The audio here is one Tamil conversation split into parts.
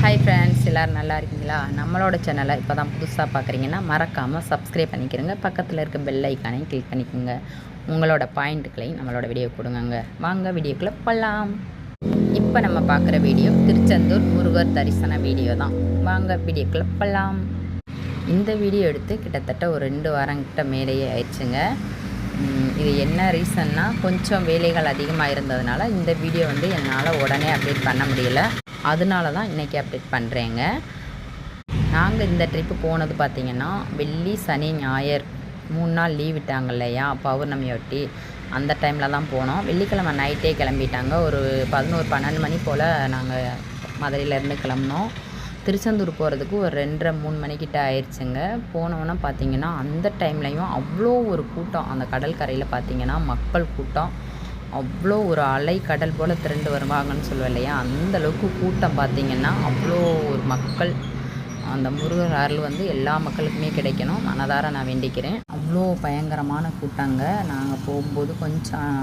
ஹாய் ஃப்ரெண்ட்ஸ், எல்லோரும் நல்லா இருக்கீங்களா? நம்மளோட சேனலை இப்போ தான் புதுசாக பார்க்குறீங்கன்னா மறக்காமல் சப்ஸ்கிரைப் பண்ணிக்கிறங்க. பக்கத்தில் இருக்க பெல் ஐக்கானையும் கிளிக் பண்ணிக்கோங்க. உங்களோட பாயிண்ட்டுகளையும் நம்மளோட வீடியோ கொடுங்க. வாங்க வீடியோக்குள்ளே போகலாம். இப்போ நம்ம பார்க்குற வீடியோ திருச்செந்தூர் முருகர் தரிசன வீடியோ தான். வாங்க வீடியோக்குள்ளே போகலாம். இந்த வீடியோ எடுத்து கிட்டத்தட்ட ஒரு 2 வாரங்கிட்ட மேலேயே ஆயிடுச்சுங்க. இது என்ன ரீசன்னா, கொஞ்சம் வேலைகள் அதிகமாக இருந்ததுனால இந்த வீடியோ என்னால் உடனே அப்டேட் பண்ண முடியல. அதனால தான் இன்றைக்கி அப்டேட் பண்ணுறேங்க. நாங்கள் இந்த ட்ரிப்பு போனது பார்த்திங்கன்னா, வெள்ளி சனி ஞாயிறு 3 நாள் லீவ் விட்டாங்க இல்லையா, பௌர்ணமியொட்டி. அந்த டைமில் தான் போனோம். வெள்ளிக்கிழமை நைட்டே கிளம்பிட்டாங்க. ஒரு 11-12 மணி போல் நாங்கள் மதுரையிலேருந்து கிளம்புனோம். திருச்செந்தூர் போகிறதுக்கு ஒரு 2:30-3 மணிக்கிட்ட ஆயிடுச்சுங்க. போனோன்னா பார்த்திங்கன்னா, அந்த டைம்லையும் அவ்வளோ ஒரு கூட்டம். அந்த கடற்கரையில் பார்த்திங்கன்னா மக்கள் கூட்டம் அவ்வளோ ஒரு அலை கடல் போல் திரண்டு வருவாங்கன்னு சொல்லுவேன் இல்லையா, அந்தளவுக்கு கூட்டம் பார்த்திங்கன்னா அவ்வளோ ஒரு மக்கள். அந்த முருகர் அருள் எல்லா மக்களுக்குமே கிடைக்கணும், மனதார நான் வேண்டிக்கிறேன். அவ்வளோ பயங்கரமான கூட்டங்க. நாங்கள் போகும்போது கொஞ்சம்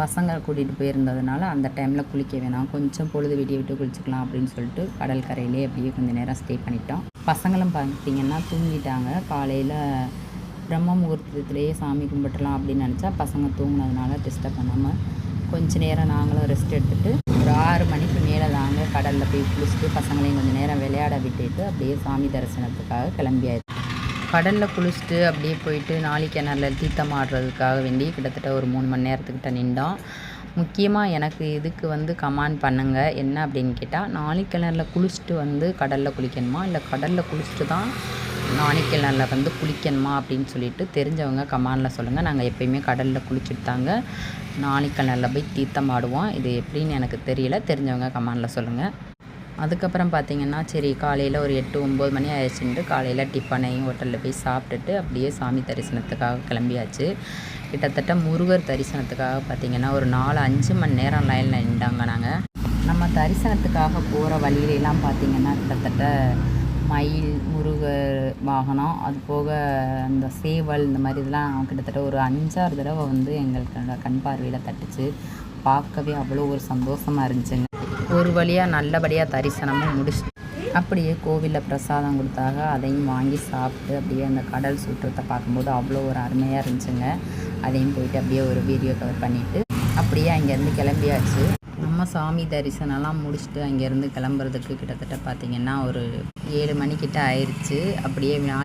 பசங்க கூட்டிகிட்டு போயிருந்ததுனால அந்த டைமில் குளிக்க வேணாம், கொஞ்சம் பொழுது விடிய விட்டு குளிச்சுக்கலாம் அப்படின்னு சொல்லிட்டு கடற்கரையிலே அப்படியே கொஞ்சம் நேரம் ஸ்டே பண்ணிட்டோம். பசங்களும் பார்த்திங்கன்னா தூங்கிட்டாங்க. காலையில் பிரம்ம முகூர்த்தத்துலேயே சாமி கும்பிட்டுலாம் அப்படின்னு நினச்சா பசங்க தூங்கினதுனால டிஸ்டர்ப் பண்ணாமல் கொஞ்சம் நேரம் நாங்களும் ரெஸ்ட் எடுத்துகிட்டு ஒரு 6 மணிக்கு மேலே தாங்க கடலில் போய் குளிச்சுட்டு பசங்களையும் கொஞ்சம் நேரம் விளையாட விட்டுட்டு அப்படியே சாமி தரிசனத்துக்காக கிளம்பியாச்சு. கடலில் குளிச்சுட்டு அப்படியே போயிட்டு நாளிக்கிணறில் தீர்த்தம் ஆடுறதுக்காக வேண்டி கிட்டத்தட்ட ஒரு 3 மணி நேரத்துக்கிட்ட நின்றோம். முக்கியமாக எனக்கு இதுக்கு கமெண்ட் பண்ணுங்கள். என்ன அப்படின்னு கேட்டால், நாளிக்கிணறில் குளிச்சுட்டு கடலில் குளிக்கணுமா, இல்லை கடலில் குளிச்சுட்டு தான் நாளிக்கிணறில் குளிக்கணுமா அப்படின்னு சொல்லிட்டு தெரிஞ்சவங்க கமெண்டில் சொல்லுங்கள். நாங்கள் எப்போயுமே கடலில் குளிச்சுட்டு தாங்க நாளிக்கிணறில் போய் தீர்த்தம் ஆடுவோம். இது எப்படின்னு எனக்கு தெரியல, தெரிஞ்சவங்க கமெண்டில் சொல்லுங்கள். அதுக்கப்புறம் பார்த்திங்கன்னா, சரி காலையில் ஒரு 8-9 மணி ஆயிடுச்சுன்ட்டு காலையில் டிஃபனையும் ஹோட்டலில் போய் சாப்பிட்டுட்டு அப்படியே சாமி தரிசனத்துக்காக கிளம்பியாச்சு. கிட்டத்தட்ட முருகர் தரிசனத்துக்காக பார்த்திங்கன்னா ஒரு 4-5 மணி நேரம் லைனில் நின்றாங்க. நாங்கள் நம்ம தரிசனத்துக்காக போகிற வழியிலெல்லாம் பார்த்திங்கன்னா கிட்டத்தட்ட மயில், முருகர் வாகனம், அது போக அந்த சேவல், இந்த மாதிரி இதெல்லாம் கிட்டத்தட்ட ஒரு 5-6 தடவை எங்களுக்கு கண் பார்வையில் தட்டுச்சு. பார்க்கவே அவ்வளோ ஒரு சந்தோஷமாக இருந்துச்சுங்க. ஒரு வழியாக நல்லபடியாக தரிசனமும் முடிச்சு அப்படியே கோவிலில் பிரசாதம் கொடுத்தாங்க. அதையும் வாங்கி சாப்பிட்டு அப்படியே அந்த கடல் சுற்றத்தை பார்க்கும்போது அவ்வளோ ஒரு அருமையாக இருந்துச்சுங்க. அதையும் போயிட்டு அப்படியே ஒரு வீடியோ கவர் பண்ணிவிட்டு அப்படியே அங்கேருந்து கிளம்பியாச்சு. நம்ம சாமி தரிசனம்லாம் முடிச்சுட்டு அங்கேருந்து கிளம்புறதுக்கு கிட்டத்தட்ட பார்த்திங்கன்னா ஒரு 7 மணிக்கிட்ட ஆயிடுச்சு. அப்படியே